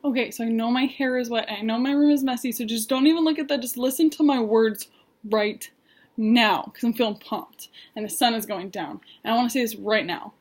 Okay, so I know my hair is wet, and I know my room is messy, so just don't even look at that. Just listen to my words right now, because I'm feeling pumped, and the sun is going down. And I want to say this right now.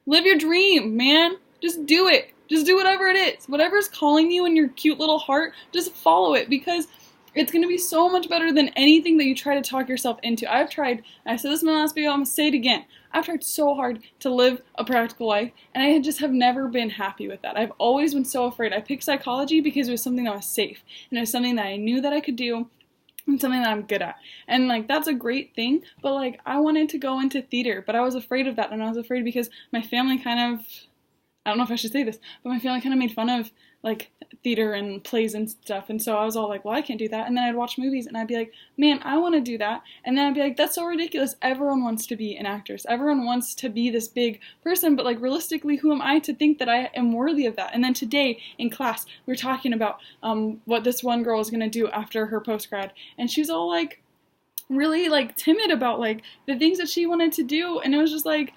Live your dream, man. Just do it. Just do whatever it is. Whatever's calling you in your cute little heart, just follow it, because it's going to be so much better than anything that you try to talk yourself into. I've tried, I said this in my last video, I'm going to say it again. I've tried so hard to live a practical life, and I just have never been happy with that. I've always been so afraid. I picked psychology because it was something that was safe, and it was something that I knew that I could do, and something that I'm good at. And, like, that's a great thing, but, like, I wanted to go into theater, but I was afraid of that, and I was afraid because my family kind of, I don't know if I should say this, but my family kind of made fun of, like, theater and plays and stuff, and so I was all like, well, I can't do that, and then I'd watch movies, and I'd be like, man, I want to do that, and then I'd be like, that's so ridiculous, everyone wants to be an actress, everyone wants to be this big person, but, like, realistically, who am I to think that I am worthy of that? And then today, in class, we were talking about, what this one girl was going to do after her post-grad, and she was all, like, really, like, timid about, like, the things that she wanted to do, and it was just like,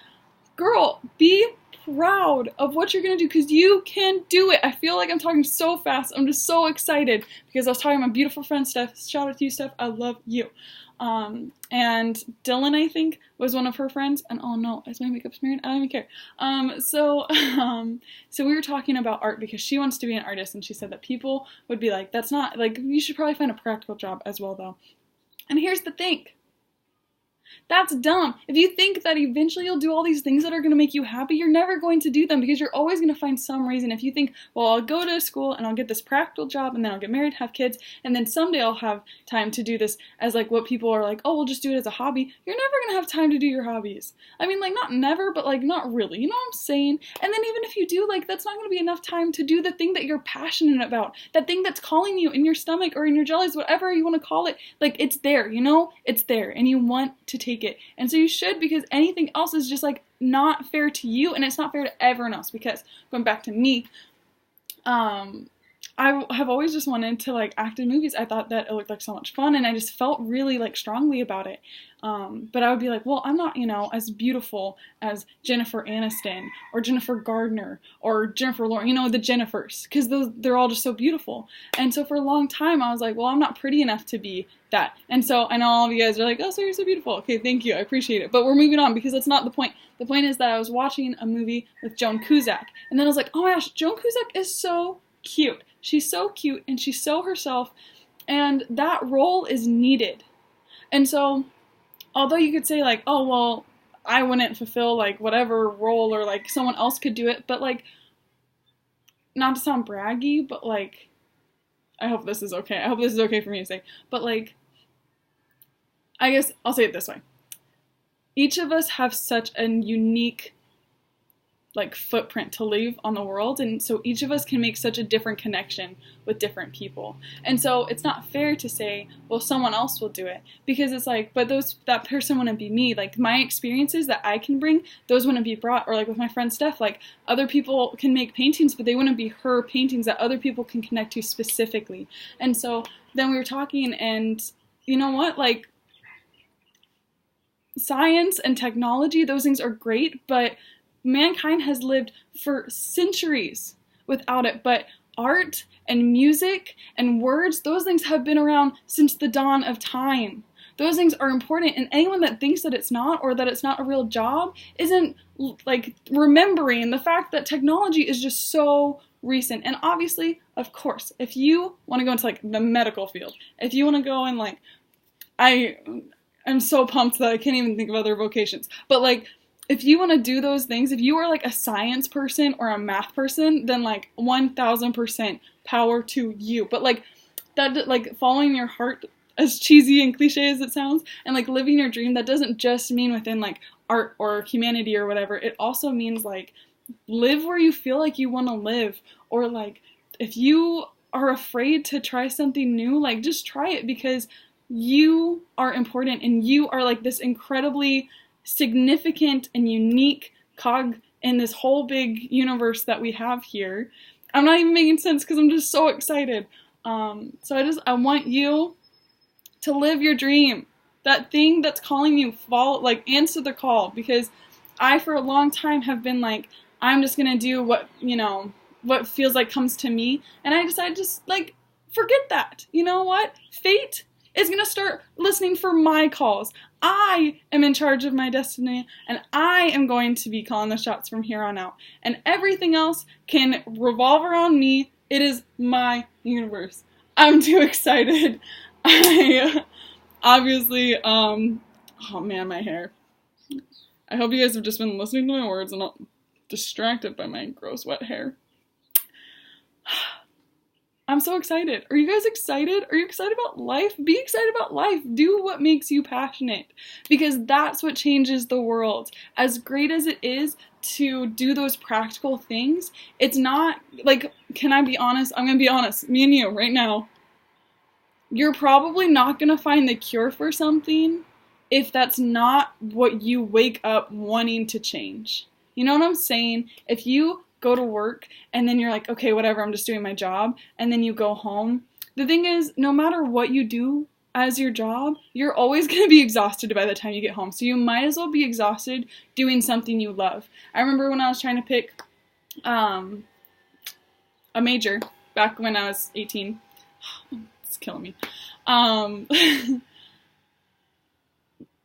girl, be proud of what you're going to do, because you can do it. I feel like I'm talking so fast. I'm just so excited because I was talking to my beautiful friend Steph. Shout out to you, Steph. I love you. And Dylan, I think, was one of her friends. And oh no, is my makeup smeared? I don't even care. So we were talking about art because she wants to be an artist, and she said that people would be like, that's not, like, you should probably find a practical job as well, though. And here's the thing. That's dumb. If you think that eventually you'll do all these things that are going to make you happy, you're never going to do them, because you're always going to find some reason. If you think, well, I'll go to school and I'll get this practical job and then I'll get married, have kids, and then someday I'll have time to do this as, like, what people are like, oh, we'll just do it as a hobby. You're never going to have time to do your hobbies. I mean, like, not never, but, like, not really. You know what I'm saying? And then even if you do, like, that's not going to be enough time to do the thing that you're passionate about. That thing that's calling you in your stomach or in your jellies, whatever you want to call it. Like, it's there, you know? It's there, and you want to take it. And so you should, because anything else is just, like, not fair to you, and it's not fair to everyone else. Because going back to me, I have always just wanted to, like, act in movies. I thought that it looked like so much fun, and I just felt really, like, strongly about it. But I would be like, well, I'm not, you know, as beautiful as Jennifer Aniston or Jennifer Gardner or Jennifer Lawrence, you know, the Jennifers, because they're all just so beautiful. And so for a long time, I was like, well, I'm not pretty enough to be that. And so I know all of you guys are like, oh, so you're so beautiful. Okay, thank you. I appreciate it. But we're moving on, because that's not the point. The point is that I was watching a movie with Joan Cusack, and then I was like, oh my gosh, Joan Cusack is so cute. She's so cute, and she's so herself, and that role is needed. And so, although you could say, like, oh, well, I wouldn't fulfill, like, whatever role, or, like, someone else could do it, but, like, not to sound braggy, but, like, I hope this is okay. I hope this is okay for me to say, but, like, I guess I'll say it this way. Each of us have such a unique, like, footprint to leave on the world, and so each of us can make such a different connection with different people. And so it's not fair to say, well, someone else will do it, because it's like, but that person wouldn't be me. Like, my experiences that I can bring, those wouldn't be brought. Or, like, with my friend Steph, like, other people can make paintings, but they wouldn't be her paintings that other people can connect to specifically. And so then we were talking, and you know what, like, science and technology, those things are great, but mankind has lived for centuries without it. But art and music and words, those things have been around since the dawn of time. Those things are important, and anyone that thinks that it's not, or that it's not a real job, isn't, like, remembering the fact that technology is just so recent. And obviously, of course, if you want to go into, like, the medical field, if you want to go in, like, I'm so pumped that I can't even think of other vocations, but, like, if you want to do those things, if you are, like, a science person or a math person, then, like, 1000% power to you. But, like, that, like, following your heart, as cheesy and cliche as it sounds, and, like, living your dream, that doesn't just mean within, like, art or humanity or whatever. It also means, like, live where you feel like you want to live. Or, like, if you are afraid to try something new, like, just try it, because you are important, and you are, like, this incredibly significant and unique cog in this whole big universe that we have here. I'm not even making sense because I'm just so excited. So I want you to live your dream. That thing that's calling you, follow, like, answer the call, because I, for a long time, have been like, I'm just gonna do what, you know, what feels like comes to me, and I decided to just, like, forget that. You know what? Fate is going to start listening for my calls. I am in charge of my destiny, and I am going to be calling the shots from here on out. And everything else can revolve around me. It is my universe. I'm too excited. I obviously, oh man, my hair. I hope you guys have just been listening to my words and not distracted by my gross wet hair. I'm so excited. Are you guys excited? Are you excited about life? Be excited about life. Do what makes you passionate, because that's what changes the world. As great as it is to do those practical things, it's not, like, can I be honest? I'm going to be honest. Me and you right now. You're probably not going to find the cure for something if that's not what you wake up wanting to change. You know what I'm saying? If you go to work and then you're like, okay, whatever, I'm just doing my job, and then you go home. The thing is, no matter what you do as your job, you're always going to be exhausted by the time you get home. So you might as well be exhausted doing something you love. I remember when I was trying to pick a major back when I was 18. It's killing me.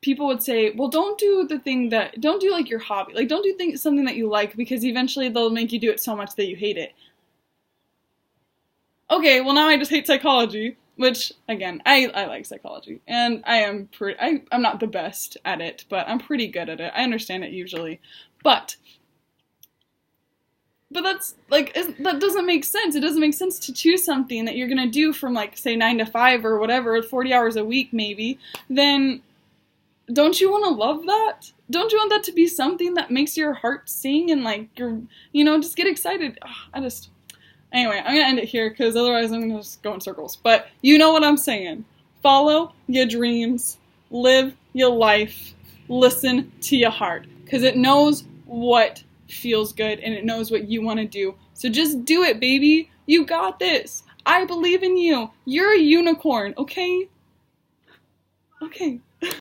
People would say, well, don't do like your hobby. Like, don't do something that you like, because eventually they'll make you do it so much that you hate it. Okay, well, now I just hate psychology, which, again, I like psychology, and I'm not the best at it, but I'm pretty good at it. I understand it usually, but that's, like, that doesn't make sense. It doesn't make sense to choose something that you're gonna do from, like, say, 9 to 5 or whatever, 40 hours a week maybe, then don't you want to love that? Don't you want that to be something that makes your heart sing and, like, just get excited? Anyway, I'm going to end it here, because otherwise I'm going to just go in circles. But you know what I'm saying. Follow your dreams. Live your life. Listen to your heart, because it knows what feels good and it knows what you want to do. So just do it, baby. You got this. I believe in you. You're a unicorn, okay? Okay.